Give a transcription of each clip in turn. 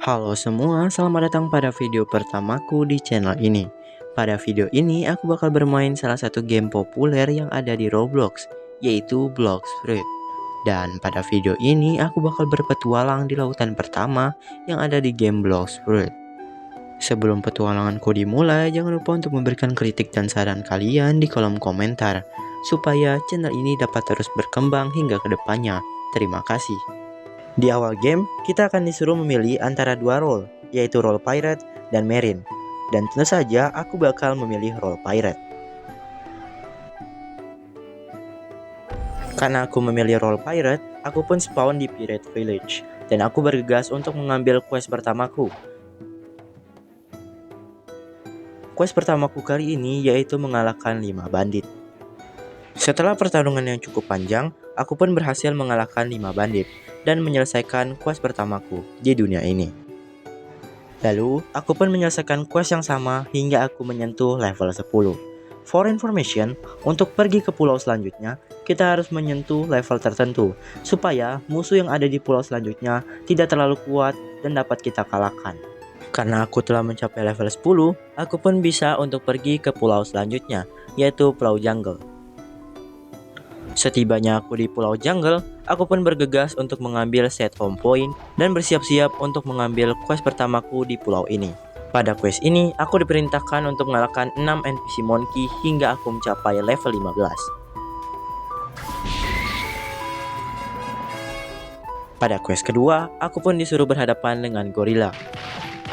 Halo semua, selamat datang pada video pertamaku di channel ini. Pada video ini aku bakal bermain salah satu game populer yang ada di Roblox, yaitu Blox Fruit. Dan pada video ini aku bakal berpetualang di lautan pertama yang ada di game Blox Fruit. Sebelum petualanganku dimulai, jangan lupa untuk memberikan kritik dan saran kalian di kolom komentar, supaya channel ini dapat terus berkembang hingga ke depannya. Terima kasih. Di awal game, kita akan disuruh memilih antara dua role, yaitu role pirate dan marine. Dan tentu saja aku bakal memilih role pirate. Karena aku memilih role pirate, aku pun spawn di Pirate Village. Dan aku bergegas untuk mengambil quest pertamaku. Quest pertamaku kali ini yaitu mengalahkan 5 bandit. Setelah pertarungan yang cukup panjang, aku pun berhasil mengalahkan 5 bandit dan menyelesaikan quest pertamaku di dunia ini. Lalu, aku pun menyelesaikan quest yang sama hingga aku menyentuh level 10. For information, untuk pergi ke pulau selanjutnya, kita harus menyentuh level tertentu, supaya musuh yang ada di pulau selanjutnya tidak terlalu kuat dan dapat kita kalahkan. Karena aku telah mencapai level 10, aku pun bisa untuk pergi ke pulau selanjutnya, yaitu Pulau Jungle. Setibanya aku di Pulau Jungle, aku pun bergegas untuk mengambil set home point dan bersiap-siap untuk mengambil quest pertamaku di pulau ini. Pada quest ini, aku diperintahkan untuk mengalahkan 6 NPC monkey hingga aku mencapai level 15. Pada quest kedua, aku pun disuruh berhadapan dengan gorila.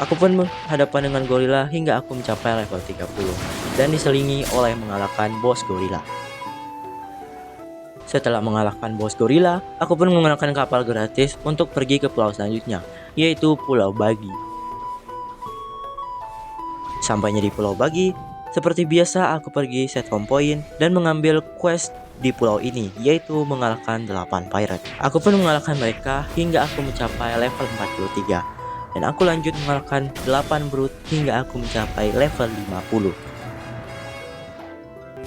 Aku pun berhadapan dengan gorila hingga aku mencapai level 30 dan diselingi oleh mengalahkan bos gorila. Setelah mengalahkan bos gorila, aku pun menggunakan kapal gratis untuk pergi ke pulau selanjutnya, yaitu Pulau Bagi. Sampainya di Pulau Bagi, seperti biasa aku pergi set home point dan mengambil quest di pulau ini, yaitu mengalahkan 8 pirate. Aku pun mengalahkan mereka hingga aku mencapai level 43. Dan aku lanjut mengalahkan 8 brute hingga aku mencapai level 50.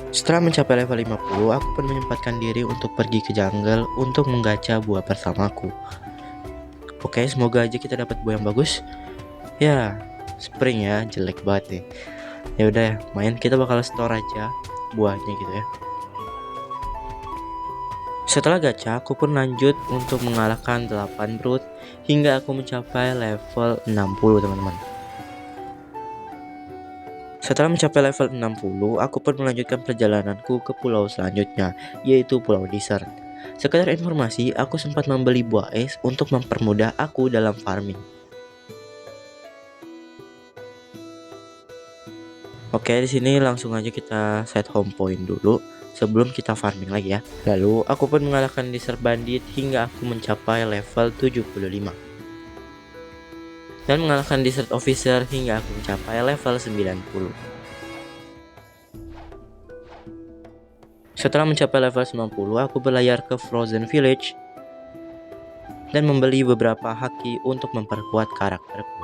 Setelah mencapai level 50, aku pun menyempatkan diri untuk pergi ke jungle untuk menggacha buah pertamaku. Oke, semoga aja kita dapat buah yang bagus. Ya, spring ya, jelek banget nih. Ya udah, main kita bakal store aja buahnya gitu ya. Setelah gacha, aku pun lanjut untuk mengalahkan 8 brute hingga aku mencapai level 60, teman-teman. Setelah mencapai level 60, aku pun melanjutkan perjalananku ke pulau selanjutnya, yaitu Pulau Desert. Sekedar informasi, aku sempat membeli buah es untuk mempermudah aku dalam farming. Oke, di sini langsung aja kita set home point dulu sebelum kita farming lagi ya. Lalu, aku pun mengalahkan Desert Bandit hingga aku mencapai level 75. Dan mengalahkan Desert Officer hingga aku mencapai level 90. Setelah mencapai level 90, aku berlayar ke Frozen Village dan membeli beberapa haki untuk memperkuat karakterku.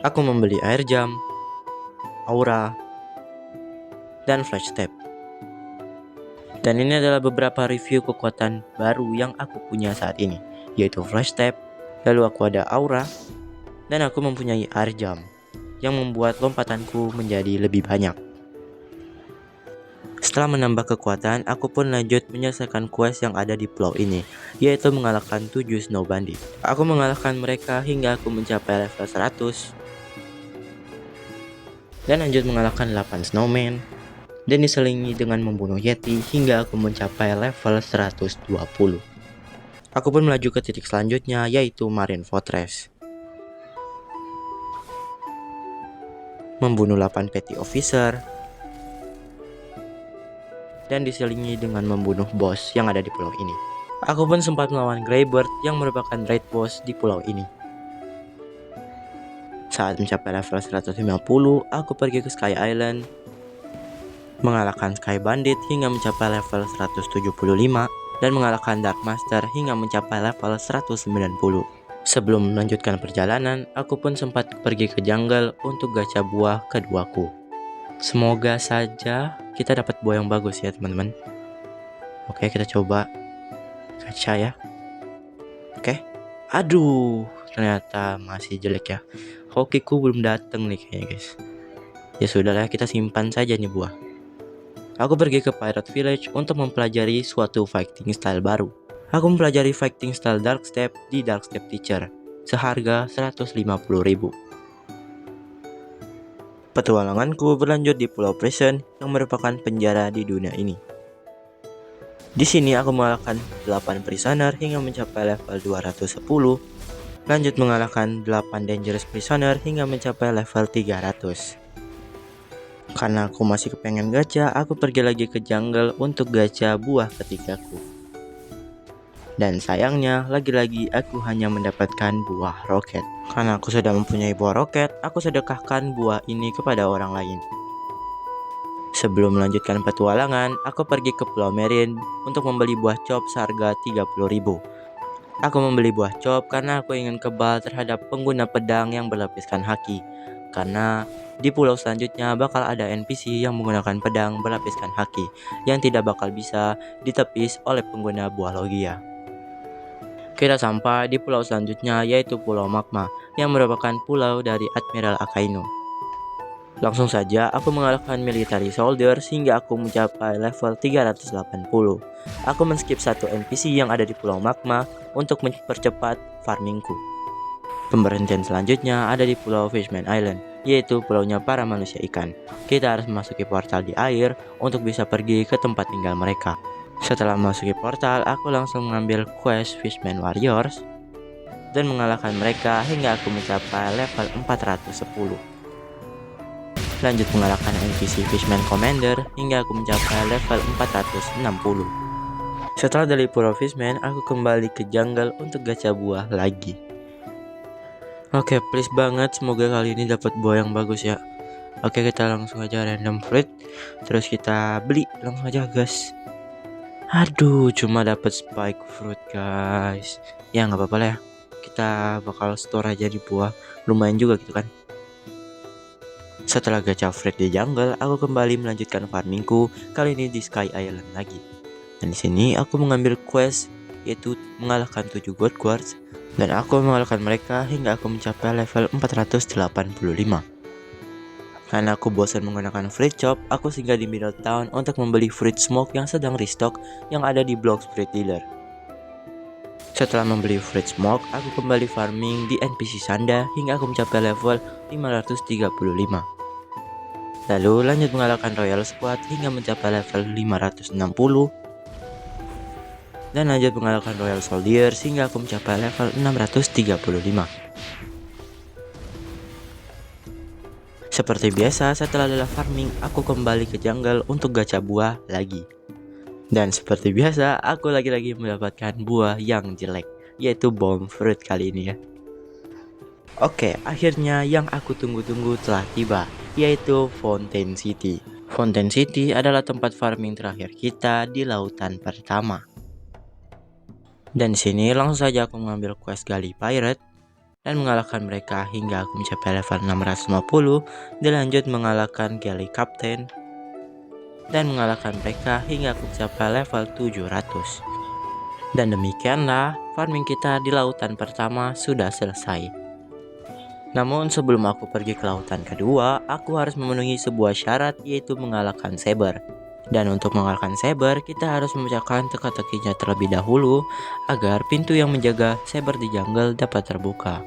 Aku membeli air jam, aura, dan flash tap. Dan ini adalah beberapa review kekuatan baru yang aku punya saat ini, yaitu flash tap, lalu aku ada aura, dan aku mempunyai air jam yang membuat lompatanku menjadi lebih banyak. Setelah menambah kekuatan, aku pun lanjut menyelesaikan quest yang ada di pulau ini, yaitu mengalahkan 7 snow bandit. Aku mengalahkan mereka hingga aku mencapai level 100. Dan lanjut mengalahkan 8 snowman. Dan diselingi dengan membunuh yeti hingga aku mencapai level 120. Aku pun melaju ke titik selanjutnya, yaitu Marine Fortress. Membunuh 8 petty officer. Dan diselingi dengan membunuh bos yang ada di pulau ini. Aku pun sempat melawan Greybird yang merupakan raid boss di pulau ini. Saat mencapai level 150, aku pergi ke Sky Island, mengalahkan Sky Bandit hingga mencapai level 175, dan mengalahkan Dark Master hingga mencapai level 190. Sebelum melanjutkan perjalanan, aku pun sempat pergi ke jungle untuk gacha buah keduaku. Semoga saja kita dapat buah yang bagus ya teman-teman. Oke, kita coba gacha ya. Oke. Aduh, ternyata masih jelek ya. Hokiku belum dateng nih kayaknya guys. Ya sudahlah, kita simpan saja nih buah. Aku pergi ke Pirate Village untuk mempelajari suatu fighting style baru. Aku mempelajari fighting style Dark Step di Dark Step Teacher seharga 150.000. Petualanganku berlanjut di Pulau Prison yang merupakan penjara di dunia ini. Di sini aku mengalahkan 8 prisoner hingga mencapai level 210, lanjut mengalahkan 8 dangerous prisoner hingga mencapai level 300. Karena aku masih kepengen gacha, aku pergi lagi ke jungle untuk gacha buah ketigaku. Dan sayangnya, lagi-lagi aku hanya mendapatkan buah roket. Karena aku sudah mempunyai buah roket, aku sedekahkan buah ini kepada orang lain. Sebelum melanjutkan petualangan, aku pergi ke Pulau Merin untuk membeli buah chop seharga 30.000. Aku membeli buah chop karena aku ingin kebal terhadap pengguna pedang yang berlapiskan haki. Karena di pulau selanjutnya bakal ada NPC yang menggunakan pedang berlapiskan haki yang tidak bakal bisa ditepis oleh pengguna buah logia. Kita sampai di pulau selanjutnya, yaitu Pulau Magma, yang merupakan pulau dari Admiral Akainu. Langsung saja aku mengalahkan military soldier hingga aku mencapai level 380. Aku men-skip satu NPC yang ada di Pulau Magma untuk mempercepat farmingku. Pemberhentian selanjutnya ada di Pulau Fishman Island, yaitu pulaunya para manusia ikan. Kita harus memasuki portal di air untuk bisa pergi ke tempat tinggal mereka. Setelah memasuki portal, aku langsung mengambil quest Fishman Warriors dan mengalahkan mereka hingga aku mencapai level 410. Lanjut mengalahkan NPC Fishman Commander hingga aku mencapai level 460. Setelah dari Pulau Fishman, aku kembali ke jungle untuk gacha buah lagi. Oke, please banget, semoga kali ini dapat buah yang bagus ya. Oke, kita langsung aja random fruit, terus kita beli langsung aja guys. Aduh, cuma dapat spike fruit guys. Ya nggak apa-apa lah ya. Kita bakal store aja di buah, lumayan juga gitu kan. Setelah gacha fruit di jungle, aku kembali melanjutkan farmingku, kali ini di Sky Island lagi. Dan di sini aku mengambil quest, yaitu mengalahkan 7 God Guards, dan aku mengalahkan mereka hingga aku mencapai level 485. Karena aku bosan menggunakan fruit chop, aku singgah di Middle Town untuk membeli fruit smoke yang sedang restock yang ada di Blox Fruit Dealer. Setelah membeli fruit smoke, aku kembali farming di NPC Sanda hingga aku mencapai level 535. Lalu lanjut mengalahkan Royal Squad hingga mencapai level 560. Dan lanjut mengalahkan Royal Soldier hingga aku mencapai level 635. Seperti biasa, setelah lelah farming, aku kembali ke jungle untuk gacha buah lagi. Dan seperti biasa, aku lagi-lagi mendapatkan buah yang jelek, yaitu bomb fruit kali ini ya. Oke, akhirnya yang aku tunggu-tunggu telah tiba, yaitu Fountain City. Fountain City adalah tempat farming terakhir kita di lautan pertama. Dan di sini langsung saja aku mengambil quest gali pirate dan mengalahkan mereka hingga aku mencapai level 650, dilanjut mengalahkan Galley Captain dan mengalahkan mereka hingga aku mencapai level 700. Dan demikianlah farming kita di lautan pertama sudah selesai. Namun sebelum aku pergi ke lautan kedua, aku harus memenuhi sebuah syarat, yaitu mengalahkan Saber. Dan untuk mengalahkan Saber, kita harus memecahkan teka-tekinya terlebih dahulu agar pintu yang menjaga Saber di jungle dapat terbuka.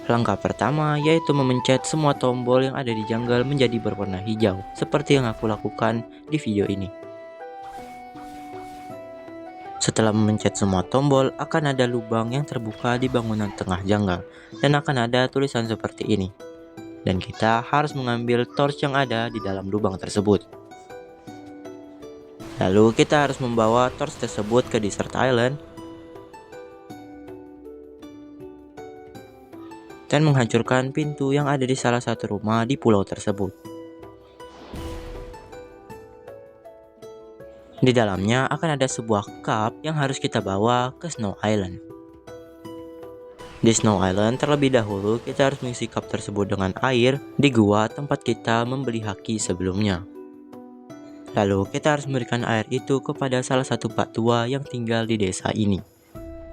Langkah pertama yaitu memencet semua tombol yang ada di jungle menjadi berwarna hijau, seperti yang aku lakukan di video ini. Setelah memencet semua tombol, akan ada lubang yang terbuka di bangunan tengah jungle, dan akan ada tulisan seperti ini. Dan kita harus mengambil torch yang ada di dalam lubang tersebut. Lalu kita harus membawa torch tersebut ke Desert Island dan menghancurkan pintu yang ada di salah satu rumah di pulau tersebut. Di dalamnya akan ada sebuah cup yang harus kita bawa ke Snow Island. Di Snow Island terlebih dahulu kita harus mengisi cup tersebut dengan air di gua tempat kita membeli haki sebelumnya. Lalu kita harus memberikan air itu kepada salah satu pak tua yang tinggal di desa ini.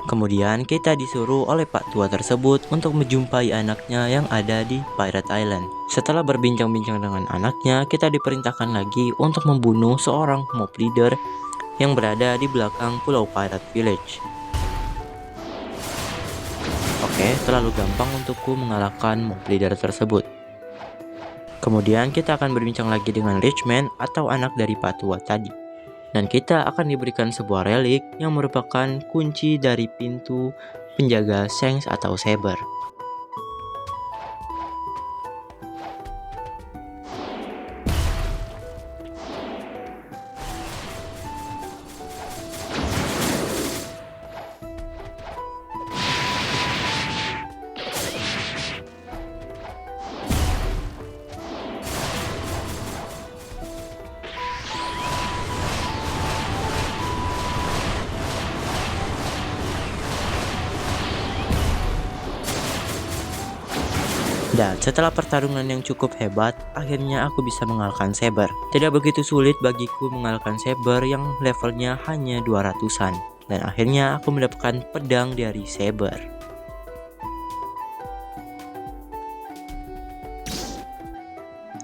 Kemudian kita disuruh oleh Pak Tua tersebut untuk menjumpai anaknya yang ada di Pirate Island. Setelah berbincang-bincang dengan anaknya, kita diperintahkan lagi untuk membunuh seorang mob leader yang berada di belakang pulau Pirate Village. Oke, terlalu gampang untukku mengalahkan mob leader tersebut. Kemudian kita akan berbincang lagi dengan Richman atau anak dari Pak Tua tadi. Dan kita akan diberikan sebuah relik yang merupakan kunci dari pintu penjaga Shanks atau Saber. Dan setelah pertarungan yang cukup hebat, akhirnya aku bisa mengalahkan Saber. Tidak begitu sulit bagiku mengalahkan Saber yang levelnya hanya 200-an. Dan akhirnya aku mendapatkan pedang dari Saber.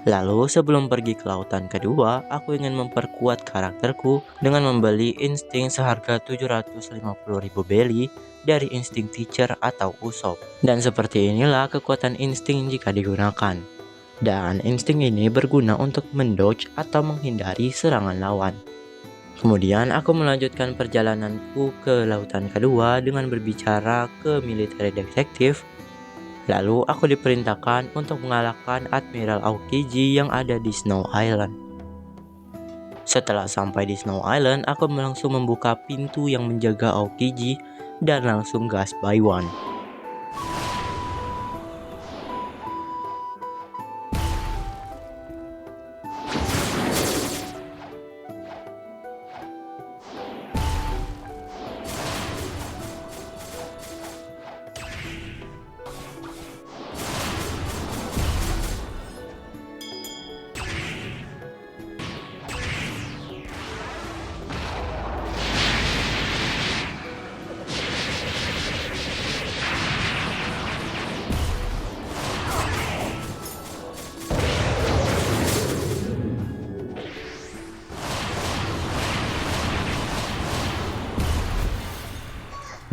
Lalu sebelum pergi ke lautan kedua, aku ingin memperkuat karakterku dengan membeli insting seharga 750.000 belly dari insting teacher atau Usopp. Dan seperti inilah kekuatan insting jika digunakan. Dan insting ini berguna untuk mendodge atau menghindari serangan lawan. Kemudian aku melanjutkan perjalananku ke lautan kedua dengan berbicara ke military detective. Lalu aku diperintahkan untuk mengalahkan Admiral Aokiji yang ada di Snow Island. Setelah sampai di Snow Island, aku langsung membuka pintu yang menjaga Aokiji dan langsung gas by one.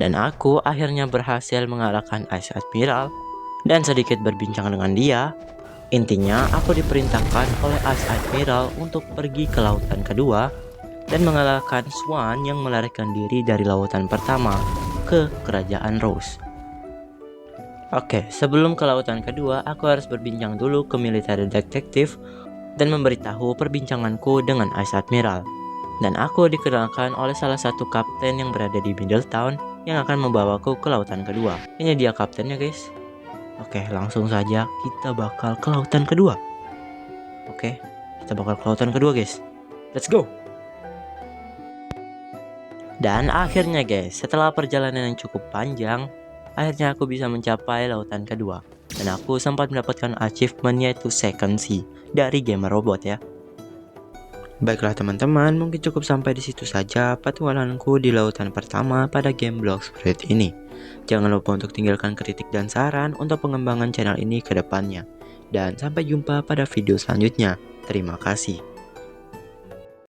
Dan aku akhirnya berhasil mengalahkan Ice Admiral dan sedikit berbincang dengan dia. Intinya aku diperintahkan oleh Ice Admiral untuk pergi ke lautan kedua dan mengalahkan Swan yang melarikan diri dari lautan pertama ke kerajaan Rose. Oke, sebelum ke lautan kedua, aku harus berbincang dulu ke military detective dan memberitahu perbincanganku dengan Ice Admiral. Dan aku dikenalkan oleh salah satu kapten yang berada di Middletown yang akan membawaku ke lautan kedua. Ini dia kaptennya, guys. Oke, langsung saja kita bakal ke lautan kedua. Oke, kita bakal ke lautan kedua, guys. Let's go. Dan akhirnya, guys, setelah perjalanan yang cukup panjang, akhirnya aku bisa mencapai lautan kedua. Dan aku sempat mendapatkan achievement yaitu Second Sea dari Gamer Robot ya. Baiklah teman-teman, mungkin cukup sampai di situ saja petualanganku di lautan pertama pada game Blox Fruit ini. Jangan lupa untuk tinggalkan kritik dan saran untuk pengembangan channel ini ke depannya. Dan sampai jumpa pada video selanjutnya. Terima kasih.